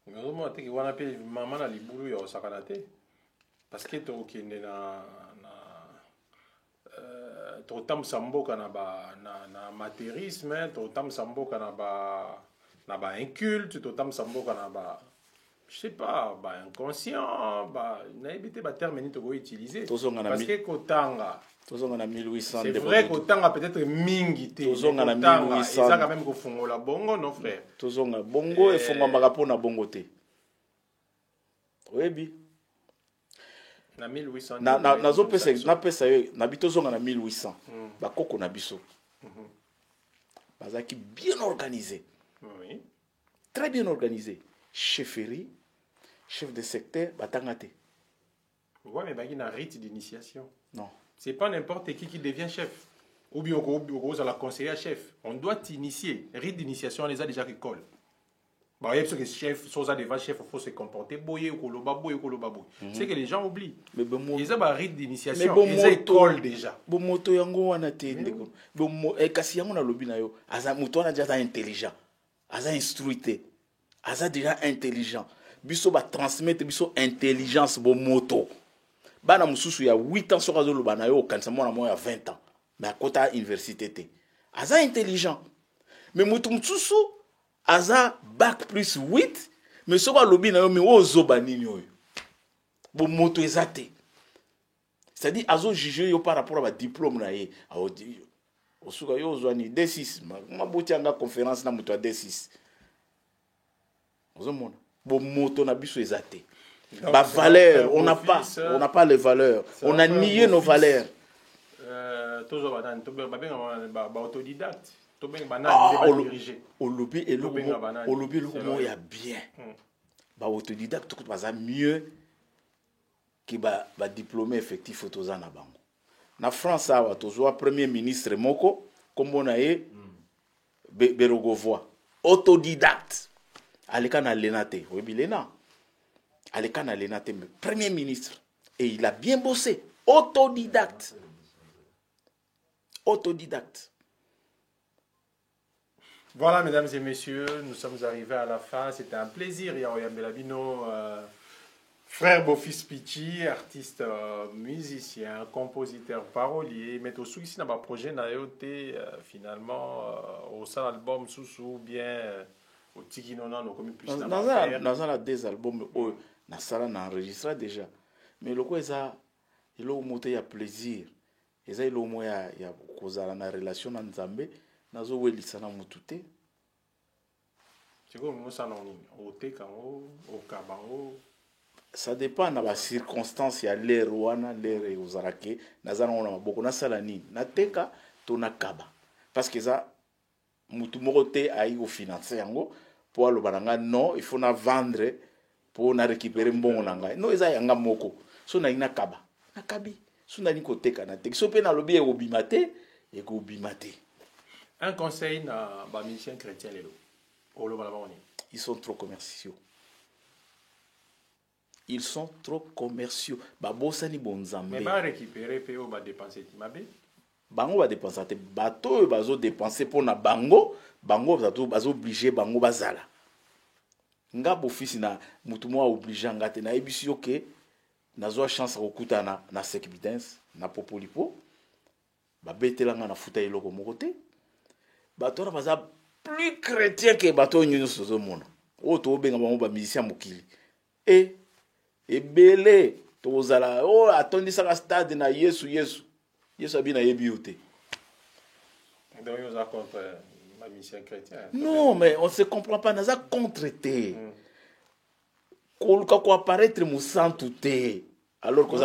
mais moi te ki wana pe mama na libulu yo sakanate parce que to okende na totam samboka na matérisme totam samboka na ba inculte totam samboka na ba je sais pas ba inconscient ba na éviter ba terme ni to go utiliser parce que kotanga tozonga na 1800 c'est vrai kotanga peut-être mingi te tozonga na 1800 ça quand même ko fongola bongo non frère tozonga bongo e fonga makapo na bongo te oyebi na 1800 nazo pesa na pesa yo na bitozonga na 1800 bakoko na biso bazaki bien organisé oui très bien organisé chefferie chef de secteur batangate ouais mais baki na rite d'initiation non c'est pas n'importe qui devient chef ou bien au la conseiller chef on doit t'initier rite d'initiation on les a déjà qui collent. Bah, il y a que chef, soit devant chef, il faut se comporter. Boye, koloba. C'est que les gens oublient. Mais bon, ils ont un rite d'initiation. Ils école déjà. Bon, moto yango wana te. Bon, kasi yango na lobi na yo. Aza moto wana déjà intelligent. Aza instruité. Aza déjà intelligent. Biso ba transmettre biso intelligence bon moto. Bana mususu ya 8 ans soka zo loba na yo kanisa mona mo ya 20 ans. Mais à côté université te. Aza intelligent. Mais moto mususu aza bac plus 8 mais soka lobi na yo mais ozoba nini oyo bo moto ezate c'est-à-dire azo juger yo par rapport à ba diplôme na ye aodi osuka yo ozwani D6 maboti anga conférence na moto a D6 ozomona bo moto na biso ezate ba valeur on n'a pas les valeurs on a nié nos valeurs toujours ba autodidacte olobi eloko ya bien ba autodidacte tout baza mieux que ba diplômé effectif toza na bango na France awa tozwa premier ministre moko kombo na ye Berogovoa, autodidacte, aleka na lena te, oyebi lena aleka na lena te, mais premier ministre, et il a bien bossé, autodidacte. Voilà, mesdames et messieurs, nous sommes arrivés à la fin. C'était un plaisir. Yaoya Belabino, frère Bofis Pichi, artiste, musicien, compositeur, parolier. Mais aussi, ici, dans un projet, finalement, au seul album, sous bien, au Tikinona, nous avons plus de temps. Dans un des albums, na sala na enregistré déjà. Mais le quoi, ça, il a un plaisir. Et ça, il a une relation dans Nzambe. Nazo welisa na mutute. Ça dépend de la circonstance, il y a l'air wana, l'air ozarake, nazana ona maboko na sala nini. Na teka to na kaba. Parce que ça mutu moko te ayi au financer yango pour aloba nanga non, il faut na vendre pour na récupérer mbongo nanga. Non eza yanga moko. So na ina kaba. Na kabi. So na ni ko teka na teka. So pe na lobi e obimate et ko obimate. Un conseil à les musiciens chrétiens, ils sont trop commerciaux. Ils sont trop commerciaux. Babosani bonzambe. Mais ba récupérer pe ba dépenser timabe. Bango va dépenser te bateau bazo dépenser pour na bango bazo obligé bango bazala. Nga bofisi na mutu mo obligé ngate na ebisi yoke nazo chance kokuta na sekbidens na popolipo. Ba betelanga na futa eloko moko te. Bato na baza plus chrétien que bato nyonso zo mona. O to benga bango ba musicien mokili. E belé to zala atondi saka stade na Yesu abina yebi ote. Donc ils ont contre ma musicien chrétien. Non, mais on se comprend pas, naza contre te. Ko apparaître mu santu te. Alors que je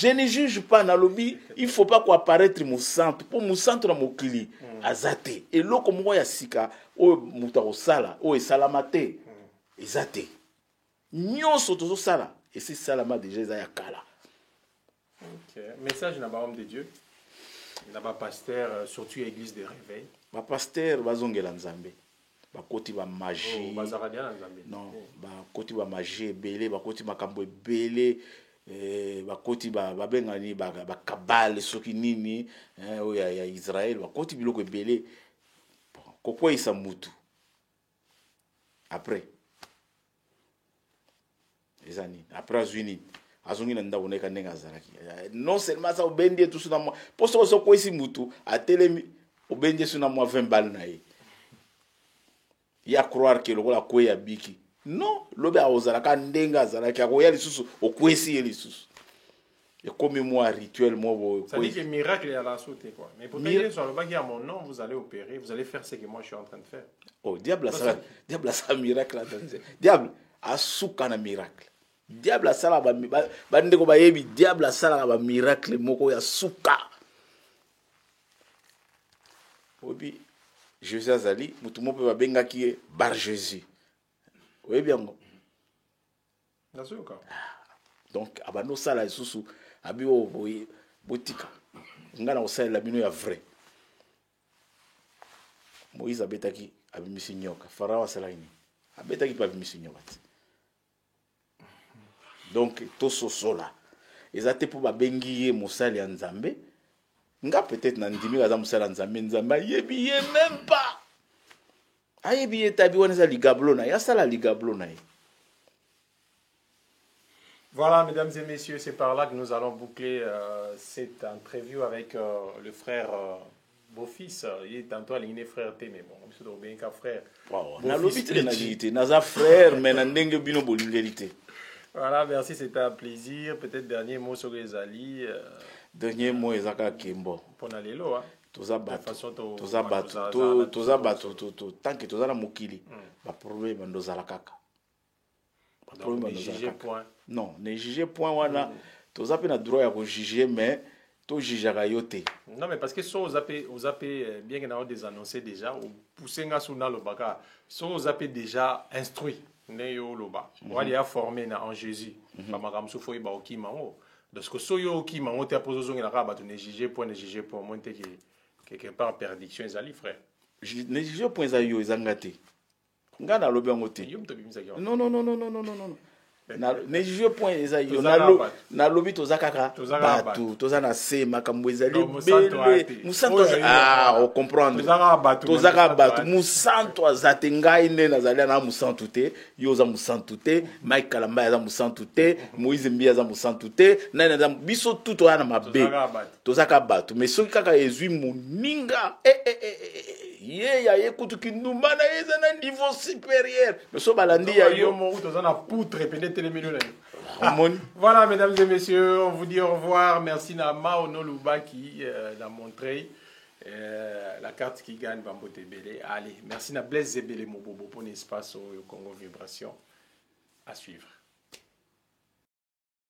ne juge pas na lobby, il faut pas qu'on apparaître mon centre pour mon centre na mokili azate et loko moko ya sika o muta osala o esalamate ezate nyonso tozo sala et c'est salama déjà za ya kala. OK, message na ba homme de Dieu, na ba pasteur, surtout église de réveil. Ba pasteur bazongela nzambe. Bakoti ba magie non bakoti ba magie belé bakoti makambo belé bakoti ba bengani ba kabale soki nini ya Israël bakoti biloko belé kokwa isa mutu après ezani après azwini azongi na ndabo neka ndenga zaraki non seulement ça obendie tout na moi poso so ko isi mutu atelemi obendie suna moi 20 balles na ye. Il y a croire que le roi a quoi ya biki. Non, l'obé a osala ka ndenga zala ki akoya lisusu okwesi lisusu. Et comme moi rituel moi ça dit que miracle à la sauté quoi. Mais pour dire sur le bas à mon nom, vous allez opérer, vous allez faire ce que moi je suis en train de faire. Oh diable ça miracle là. Diable a souka na miracle. Diable sala ba ndeko ba yebi diable sala ba miracle moko ya souka. Obi Jésus azali mutu mo pe ba benga ki bar Jésus. Oui bien ngo. Donc abano sala isusu abi o botika. Ngana osala la bino ya vrai. Moïse abetaki abimisi nyoka. Farao asala ini. Abetaki pa abimisi nyoka. Donc toso sola. Ezate po ba bengi ye mosali ya Nzambe. Nga peut-être na ndimi kaza musala Nzambe yebi ye même pas. Ayebi ye tabi wana ligablo na ya sala ligablo na. Voilà, mesdames et messieurs, c'est par là que nous allons boucler cette interview avec le frère Bofis. Il est tantôt aligné frère T, mais bon, je suis bien qu'un frère. Na l'obité na gité, na frère, mais na ndenge bino bolingérité. Voilà, merci, c'était un plaisir. Peut-être dernier mot sur les alliés. Dernier mot ezaka Kimbo. Pour aller là, toza bato tant que toza na mokili ba problème ndozala kaka. Ba problème ndozala kaka. Non, ne juger point wana toza pe na droit ya ko juger mais to jugera yote. Non mais parce que so ozape bien que na des annoncé déjà ou pousser nga suna lobaka so ozape déjà instruit ne yo loba. On va formé na en Jésus. Ba makamso foi ba okima o. parce que soyo qui m'a monté à poser sur la rabat négliger point monter quelque part perdition ezali frère négliger point za yo ezangate ngana lobi ngote non non non non non non non négliger point eza yo na lobi tozakaka batu tozana se makambo ezali bele musanto on comprendre tozaka batu musanto azate ngai ne nazali na musanto te yo za musanto te Mike Kalamba za musanto te Moïse Mbia za musanto te na za biso tuto ana mabe tozaka batu mais soki kaka ezui moninga ye ya ekutu kindumba na eza na niveau supérieur mais so balandi ya yo mo tozana poutre peut-être les millions. Voilà, mesdames et messieurs, on vous dit au revoir. Merci Nama Onoluba qui a montré la carte qui gagne Bambo Tebele. Allez, merci na Blaise Zebele Mobobo pour l'espace au Congo Vibration. À suivre.